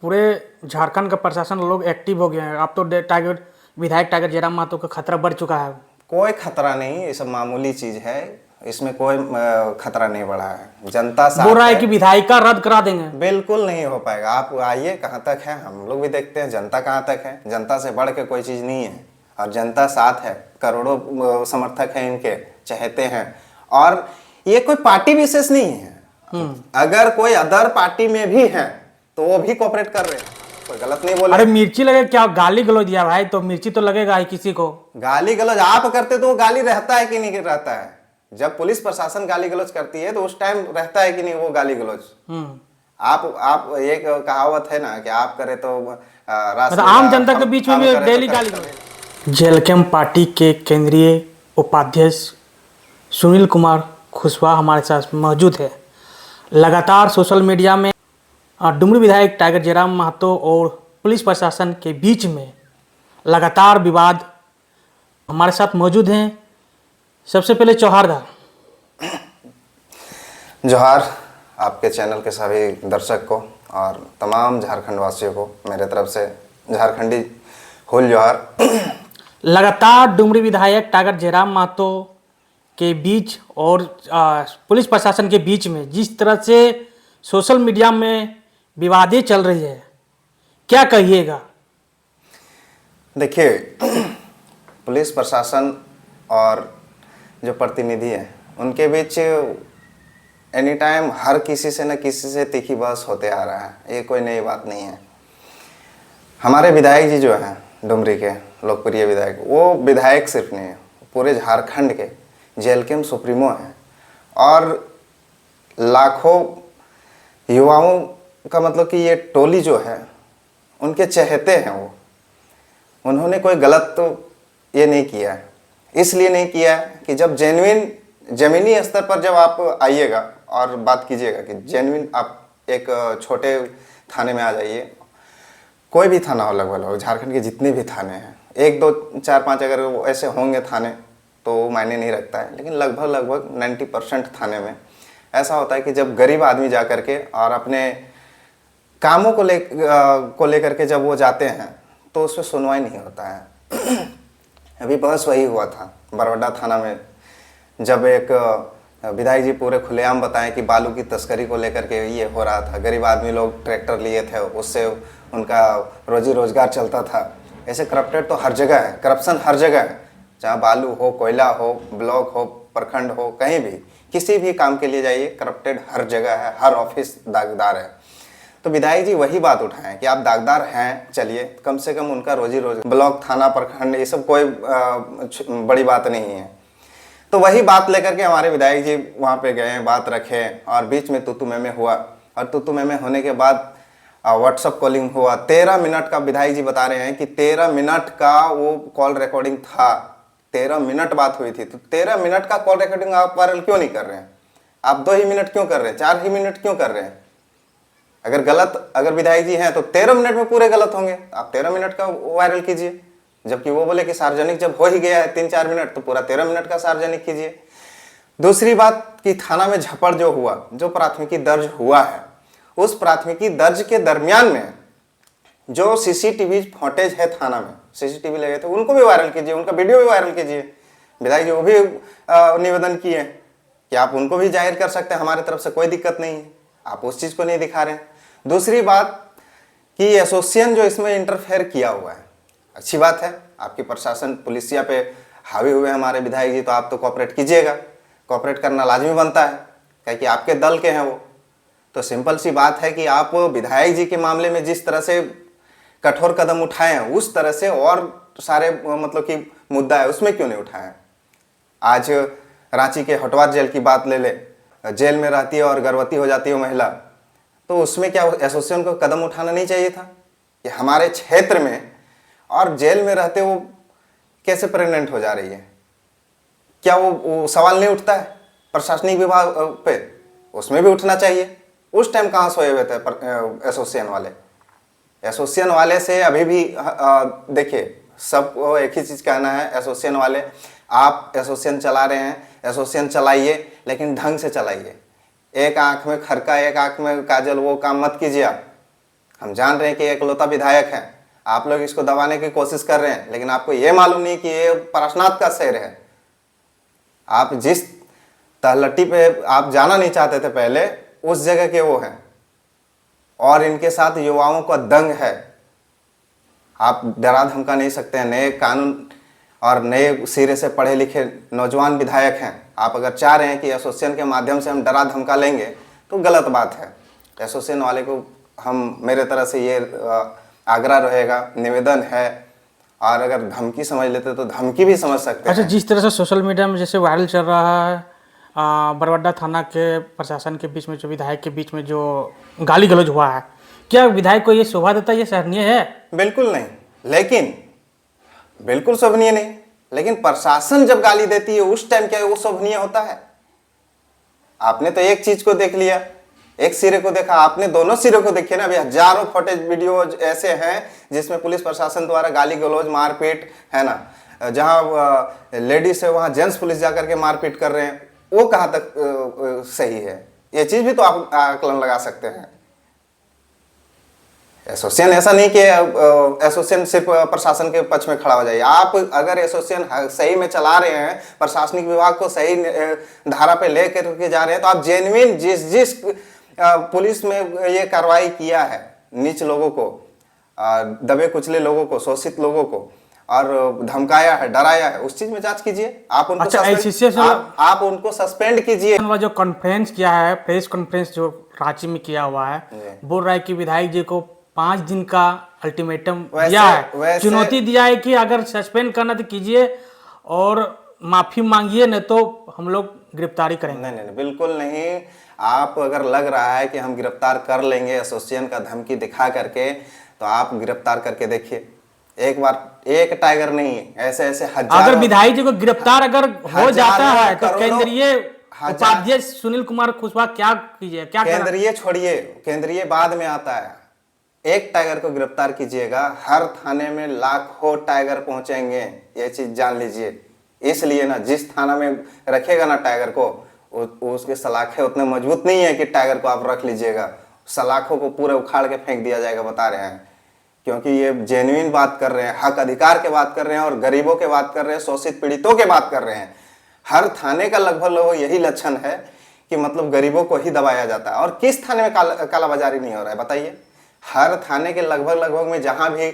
पूरे झारखंड का प्रशासन लोग एक्टिव हो गए हैं। अब तो टाइगर विधायक टाइगर जयराम महतो का खतरा बढ़ चुका है। कोई खतरा नहीं, ये सब मामूली चीज है, इसमें कोई खतरा नहीं बढ़ा है। जनता साथ बोल रहा है कि विधायिका रद्द करा देंगे। बिल्कुल नहीं हो पाएगा। आप आइए, कहाँ तक है हम लोग भी देखते हैं, जनता कहाँ तक है। जनता से बढ़ के कोई चीज नहीं है और जनता साथ है। करोड़ों समर्थक हैं इनके, चाहते हैं। और ये कोई पार्टी विशेष नहीं है। अगर कोई अदर पार्टी में भी है तो वो भी कोऑपरेट कर रहे हैं, कोई गलत नहीं बोले। अरे मिर्ची लगे क्या? गाली गलौज दिया भाई तो मिर्ची तो लगेगा ही किसी को। गाली गलौज आप करते तो वो गाली रहता है कि नहीं रहता है? जब पुलिस प्रशासन गाली गलौज करती है तो उस टाइम रहता है कि नहीं वो गाली गलौज? आप एक कहावत है ना कि आप करे तो आम जनता के बीच में भी डेली गाली गलौज। जेएलकेएम पार्टी के केंद्रीय उपाध्यक्ष सुनील कुमार कुशवाहा हमारे साथ मौजूद है। लगातार सोशल मीडिया में डुमरी विधायक टाइगर जयराम महतो और पुलिस प्रशासन के बीच में लगातार विवाद। हमारे साथ मौजूद हैं सबसे पहले चौहार दा। जोहार आपके चैनल के सभी दर्शक को और तमाम झारखंड वासियों को मेरे तरफ से झारखंडी होल जोहार। लगातार डुमरी विधायक टाइगर जयराम महतो के बीच और पुलिस प्रशासन के बीच में जिस तरह से सोशल मीडिया में विवादें चल रही है, क्या कहिएगा? देखिए, पुलिस प्रशासन और जो प्रतिनिधि हैं उनके बीच एनी टाइम हर किसी से न किसी से तीखी बहस होते आ रहा है। ये कोई नई बात नहीं है। हमारे विधायक जी जो हैं डुमरी के लोकप्रिय विधायक, वो विधायक सिर्फ नहीं है, पूरे झारखंड के जेएलकेएम सुप्रीमो हैं और लाखों युवाओं का मतलब कि ये टोली जो है उनके चहेते हैं। वो उन्होंने कोई गलत तो ये नहीं किया है। इसलिए नहीं किया है कि जब जेन्युइन ज़मीनी स्तर पर जब आप आइएगा और बात कीजिएगा कि जेन्युइन आप एक छोटे थाने में आ जाइए, कोई भी थाना हो लगभग झारखंड के जितने भी थाने हैं, 1 2 4 5 अगर ऐसे होंगे थाने तो मायने नहीं रखता है, लेकिन लगभग 90% थाने में ऐसा होता है कि जब गरीब आदमी जा कर के और अपने कामों को लेकर के जब वो जाते हैं तो उसमें सुनवाई नहीं होता है। अभी बहस वही हुआ था बरवड्डा थाना में, जब एक विधायक जी पूरे खुलेआम बताएं कि बालू की तस्करी को लेकर के ये हो रहा था। गरीब आदमी लोग ट्रैक्टर लिए थे, उससे उनका रोजी रोजगार चलता था। ऐसे करप्टेड तो हर जगह है, करप्शन हर जगह है, चाहे बालू हो, कोयला हो, ब्लॉक हो, प्रखंड हो, कहीं भी किसी भी काम के लिए जाइए, करप्टेड हर जगह है, हर ऑफिस दागदार है। तो विधायक जी वही बात उठाएं कि आप दागदार हैं, चलिए कम से कम उनका रोजी रोजगार, ब्लॉक थाना प्रखंड ये सब कोई बड़ी बात नहीं है। तो वही बात लेकर के हमारे विधायक जी वहाँ पे गए, बात रखे और बीच में तू में हुआ और तू में होने के बाद व्हाट्सअप कॉलिंग हुआ। 13 मिनट का विधायक जी बता रहे हैं कि 13 मिनट का वो कॉल रिकॉर्डिंग था। 13 मिनट बात हुई थी। तो 13 मिनट का कॉल रिकॉर्डिंग आप वायरल क्यों नहीं कर रहे हैं? आप 2 ही मिनट क्यों कर रहे हैं? 4 ही मिनट क्यों कर रहे हैं? अगर विधायक जी हैं तो 13 मिनट में पूरे गलत होंगे, आप 13 मिनट का वायरल कीजिए। जबकि वो बोले कि सार्वजनिक जब हो ही गया है 3-4 मिनट तो पूरा 13 मिनट का सार्वजनिक कीजिए। दूसरी बात कि थाना में झपड़ जो हुआ, जो प्राथमिकी दर्ज हुआ है, उस प्राथमिकी दर्ज के दरमियान में जो सीसीटीवी फुटेज है थाना में, सीसीटीवी लगे थे, उनको भी वायरल कीजिए, उनका वीडियो भी वायरल कीजिए। विधायक जी वो भी निवेदन किए कि आप उनको भी जाहिर कर सकते हैं, हमारे तरफ से कोई दिक्कत नहीं है। आप उस चीज़ को नहीं दिखा रहे हैं। दूसरी बात कि एसोसिएशन जो इसमें इंटरफेयर किया हुआ है, अच्छी बात है, आपकी प्रशासन पुलिसिया पे हावी हुए हमारे विधायक जी, तो आप तो कोऑपरेट कीजिएगा। कोऑपरेट करना लाजमी बनता है, क्योंकि आपके दल के हैं वो। तो सिंपल सी बात है कि आप विधायक जी के मामले में जिस तरह से कठोर कदम उठाए हैं, उस तरह से और सारे मतलब कि मुद्दा है उसमें क्यों नहीं उठाए? आज रांची के हटवार जेल की बात ले ले, जेल में रहती है और गर्भवती हो जाती है महिला, तो उसमें क्या एसोसिएशन को कदम उठाना नहीं चाहिए था कि हमारे क्षेत्र में और जेल में रहते वो कैसे प्रेग्नेंट हो जा रही है? क्या वो सवाल नहीं उठता है प्रशासनिक विभाग पे? उसमें भी उठना चाहिए। उस टाइम कहाँ सोए हुए थे एसोसिएशन वाले? एसोसिएशन वाले से अभी भी देखिए, सबको एक ही चीज़ कहना है, एसोसिएशन वाले आप एसोसिएशन चला रहे हैं, एसोसिएशन चलाइए, लेकिन ढंग से चलाइए। एक आंख में खरका एक आंख में काजल, वो काम मत कीजिए। हम जान रहे हैं कि ये एकलौता विधायक है, आप लोग इसको दबाने की कोशिश कर रहे हैं, लेकिन आपको ये मालूम नहीं कि ये पारसनाथ का शहर है। आप जिस तलहटी पे आप जाना नहीं चाहते थे पहले, उस जगह के वो हैं, और इनके साथ युवाओं का दंग है। आप डरा धमका नहीं सकते हैं। नए कानून और नए सिरे से पढ़े लिखे नौजवान विधायक हैं। आप अगर चाह रहे हैं कि एसोसिएशन के माध्यम से हम डरा धमका लेंगे तो गलत बात है। एसोसिएशन वाले को हम, मेरे तरफ से ये आग्रह रहेगा, निवेदन है, और अगर धमकी समझ लेते तो धमकी भी समझ सकते अच्छा, हैं। जिस तरह से सोशल मीडिया में जैसे वायरल चल रहा है, बरवाडा थाना के प्रशासन के बीच में, जो विधायक के बीच में जो गाली गलौज हुआ है, क्या विधायक को ये शोभा देता है, ये सराहनीय है? बिल्कुल नहीं, लेकिन बिल्कुल शोभनीय नहीं। लेकिन प्रशासन जब गाली देती है उस टाइम क्या वो शोभनीय होता है? आपने तो एक चीज को देख लिया, एक सिरे को देखा, आपने दोनों सिरे को देखिए ना। अभी हजारों फुटेज वीडियो ऐसे हैं जिसमें पुलिस प्रशासन द्वारा गाली गलौज, मारपीट है ना, जहां लेडीज है वहां जेंट्स पुलिस जाकर के मारपीट कर रहे हैं। वो कहाँ तक सही है? ये चीज भी तो आप आकलन लगा सकते हैं। एसोसिएशन ऐसा नहीं कि एसोसिएशन सिर्फ प्रशासन के पक्ष में खड़ा हो जाइए। आप अगर एसोसिएशन सही में चला रहे हैं, प्रशासनिक विभाग को सही धारा पे लेकर के जा रहे हैं, तो आप जेन्युइन जिस पुलिस में ये कार्रवाई किया है, नीच लोगों को, दबे कुचले लोगों को, शोषित लोगों को और धमकाया है, डराया है, उस चीज में जांच कीजिए। आप उनको आप उनको सस्पेंड कीजिए। जो कॉन्फ्रेंस किया है, प्रेस कॉन्फ्रेंस जो रांची में किया हुआ है, बोल रहा है कि विधायक जी को 5 दिन का अल्टीमेटम दिया है, चुनौती दिया है कि अगर सस्पेंड करना तो कीजिए और माफी मांगिए, नहीं तो हम लोग गिरफ्तारी करेंगे। नहीं नहीं, बिल्कुल नहीं। आप अगर लग रहा है कि हम गिरफ्तार कर लेंगे एसोसिएशन का धमकी दिखा करके, तो आप गिरफ्तार करके देखिए। एक बार, एक टाइगर नहीं, ऐसे ऐसे हजारों। अगर विधायक जी को गिरफ्तार अगर हो जाता है तो केंद्रीय उपाध्यक्ष सुनील कुमार कुशवाहा क्या कीजिए? क्या केंद्रीय छोड़िए, केंद्रीय बाद में आता है। एक टाइगर को गिरफ्तार कीजिएगा, हर थाने में लाखों टाइगर पहुंचेंगे, ये चीज जान लीजिए। इसलिए ना, जिस थाना में रखेगा ना टाइगर को, उसके सलाखें उतने मजबूत नहीं है कि टाइगर को आप रख लीजिएगा। सलाखों को पूरे उखाड़ के फेंक दिया जाएगा, बता रहे हैं। क्योंकि ये जेन्युइन बात कर रहे हैं, हक अधिकार के बात कर रहे हैं, और गरीबों के बात कर रहे हैं, शोषित पीड़ितों के बात कर रहे हैं। हर थाने का लगभग यही लक्षण है कि मतलब गरीबों को ही दबाया जाता है। और किस थाने में कालाबाजारी नहीं हो रहा है बताइए? हर थाने के लगभग में जहां भी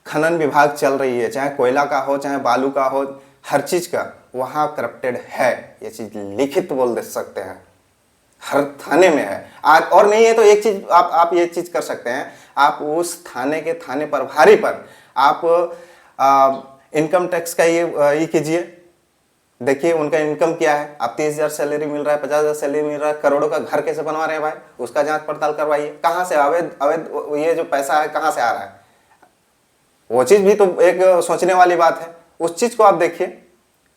खनन विभाग चल रही है, चाहे कोयला का हो, चाहे बालू का हो, हर चीज का, वहां करप्टेड है। ये चीज लिखित बोल दे सकते हैं, हर थाने में है। आज और नहीं है तो एक चीज आप ये चीज कर सकते हैं, आप उस थाने के थाने प्रभारी पर आप इनकम टैक्स का ये कीजिए, देखिए उनका इनकम क्या है। आप 30,000 सैलरी मिल रहा है, 50,000 सैलरी मिल रहा है, करोड़ों का घर कैसे बनवा रहे हैं भाई, उसका जांच पड़ताल करवाइए। कहाँ से अवैध ये जो पैसा है कहाँ से आ रहा है, वो चीज भी तो एक सोचने वाली बात है। उस चीज को आप देखिए,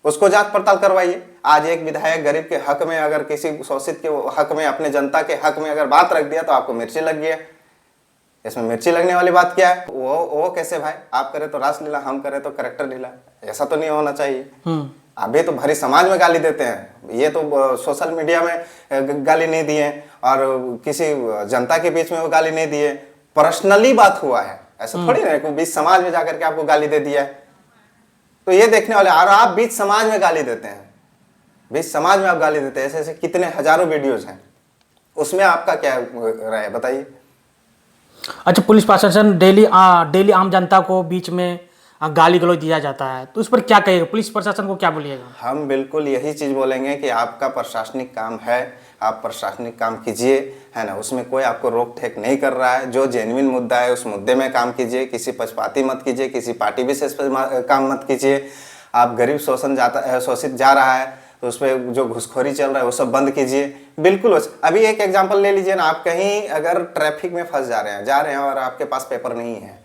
उसको जांच पड़ताल करवाइए। आज एक विधायक गरीब के हक में, अगर किसी शोषित के हक में, अपने जनता के हक में अगर बात रख दिया तो आपको मिर्ची लग गया। इसमें मिर्ची लगने वाली बात क्या है? वो कैसे भाई? आप करे तो रासलीला, हम करे तो करेक्टर ढीला। ऐसा तो नहीं होना चाहिए। अभी तो भरी समाज में गाली देते हैं, ये तो सोशल मीडिया में गाली नहीं दिए और किसी जनता के बीच में वो गाली नहीं दिए, पर्सनली बात हुआ है। ऐसा थोड़ी ना कि बीच समाज में जाकर के आपको गाली दे दिया है। तो ये देखने वाले, और आप बीच समाज में गाली देते हैं, बीच समाज में आप गाली देते हैं। ऐसे ऐसे कितने हजारों वीडियोज हैं, उसमें आपका क्या राय बताइए? अच्छा, पुलिस प्रशासन डेली आम जनता को बीच में गाली गलौज दिया जाता है, तो उस पर क्या कहिएगा? पुलिस प्रशासन को क्या बोलिएगा? हम बिल्कुल यही चीज बोलेंगे कि आपका प्रशासनिक काम है, आप प्रशासनिक काम कीजिए, है ना, उसमें कोई आपको रोक ठेक नहीं कर रहा है। जो जेन्युइन मुद्दा है उस मुद्दे में काम कीजिए, किसी पक्षपाती मत कीजिए, किसी पार्टी विशेष पर काम मत कीजिए। आप गरीब शोषित जा रहा है तो उस पर जो घुसखोरी चल रहा है वो सब बंद कीजिए। बिल्कुल। अभी एक एग्जाम्पल ले लीजिए ना, आप कहीं अगर ट्रैफिक में फंस जा रहे हैं और आपके पास पेपर नहीं है,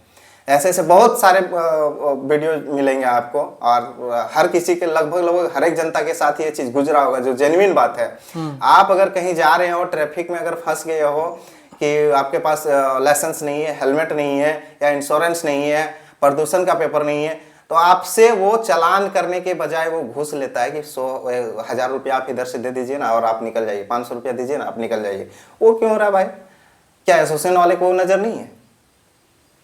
ऐसे ऐसे बहुत सारे वीडियो मिलेंगे आपको, और हर किसी के लगभग हर एक जनता के साथ ये चीज गुजरा होगा, जो जेन्युइन बात है। आप अगर कहीं जा रहे हो, ट्रैफिक में अगर फंस गए हो कि आपके पास लाइसेंस नहीं है, हेलमेट नहीं है, या इंश्योरेंस नहीं है, प्रदूषण का पेपर नहीं है, तो आपसे वो चालान करने के बजाय वो घूस लेता है कि 1,000 रुपया आप इधर से दे दीजिए ना और आप निकल जाइए, 500 रुपया दीजिए ना आप निकल जाइए। वो क्यों हो रहा है भाई? क्या एसोसिएशन वाले को नजर नहीं है?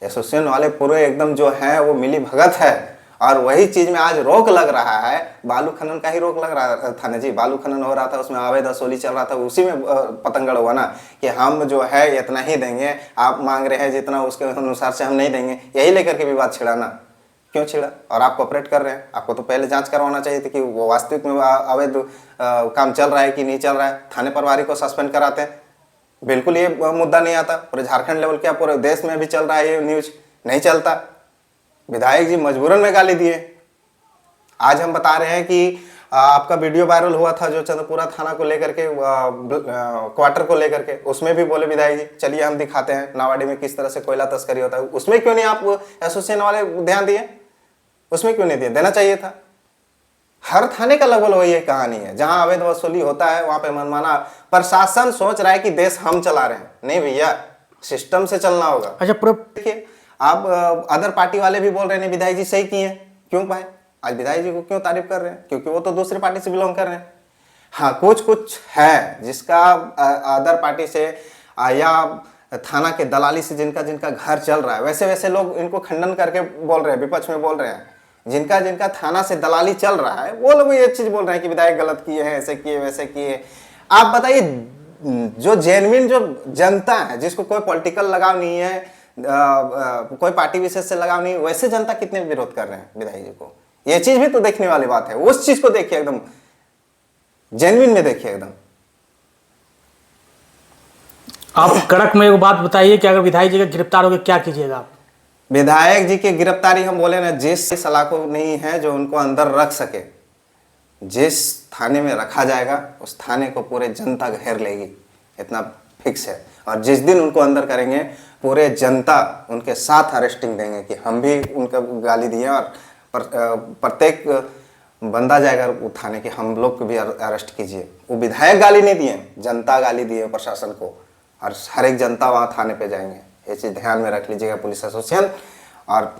एसोसिएशन वाले पूरे एकदम जो है वो मिली भगत है, और वही चीज में आज रोक लग रहा है। बालू खनन का ही रोक लग रहा था ना जी, बालू खनन हो रहा था, उसमें अवैध वसूली चल रहा था, उसी में पतंगड़ हुआ ना कि हम जो है इतना ही देंगे, आप मांग रहे हैं जितना उसके अनुसार से हम नहीं देंगे, यही लेकर के विवाद छिड़ा ना। क्यों छिड़ा? और आप कोऑपरेट कर रहे हैं। आपको तो पहले जांच करवाना चाहिए था कि वो वास्तविक में अवैध काम चल रहा है कि नहीं चल रहा है। थाने प्रभारी को सस्पेंड कराते हैं, बिल्कुल ये मुद्दा नहीं आता। पूरे झारखंड लेवल क्या पूरे देश में भी चल रहा है ये न्यूज, नहीं चलता। विधायक जी मजबूरन में गाली दिए। आज हम बता रहे हैं कि आपका वीडियो वायरल हुआ था जो चंद्रपुरा थाना को लेकर के, क्वार्टर को लेकर के, उसमें भी बोले विधायक जी चलिए हम दिखाते हैं नावाडी में किस तरह से कोयला तस्करी होता है। उसमें क्यों नहीं आप एसोसिएशन वाले ध्यान दिए? उसमें क्यों नहीं दिए? देना चाहिए था। हर थाने का लगभग वही कहानी है, जहां अवैध वसूली होता है वहां पे मनमाना प्रशासन सोच रहा है कि देश हम चला रहे हैं। नहीं भैया, सिस्टम से चलना होगा। अच्छा, देखिए आप अदर पार्टी वाले भी बोल रहे हैं विधायक जी सही किए, क्यों पाए? आज विधायक जी को क्यों तारीफ कर रहे हैं? क्योंकि वो तो दूसरी पार्टी से बिलोंग कर रहे हैं। हाँ, कुछ है जिसका अदर पार्टी से या थाना के दलाली से जिनका घर चल रहा है, वैसे वैसे लोग इनको खंडन करके बोल रहे हैं, विपक्ष में बोल रहे हैं। जिनका थाना से दलाली चल रहा है वो लोग ये चीज बोल रहे हैं कि विधायक गलत किए हैं, ऐसे किए वैसे किए। आप बताइए, जो जेन्युइन जो जनता है, जिसको कोई पॉलिटिकल लगाव नहीं है, कोई पार्टी विशेष से लगाव नहीं, वैसे जनता कितने विरोध कर रहे हैं विधायक जी को? ये चीज भी तो देखने वाली बात है। उस चीज को देखिए, एकदम जेन्युइन में देखिए एकदम। आप कड़क में एक बात बताइए कि अगर विधायक जी का गिरफ्तार हो गए क्या कीजिएगा आप? विधायक जी की गिरफ्तारी हम बोले ना, जिस सलाखों नहीं है जो उनको अंदर रख सके, जिस थाने में रखा जाएगा उस थाने को पूरे जनता घेर लेगी, इतना फिक्स है। और जिस दिन उनको अंदर करेंगे पूरे जनता उनके साथ अरेस्टिंग देंगे कि हम भी उनका गाली दिए, और प्रत्येक बंदा जाएगा वो थाने के, हम लोग को भी अरेस्ट कीजिए। वो विधायक गाली नहीं दिए, जनता गाली दिए प्रशासन को, और हर एक जनता वहाँ थाने पे जाएंगे। ये चीज़ ध्यान में रख लीजिएगा पुलिस एसोसिएशन। और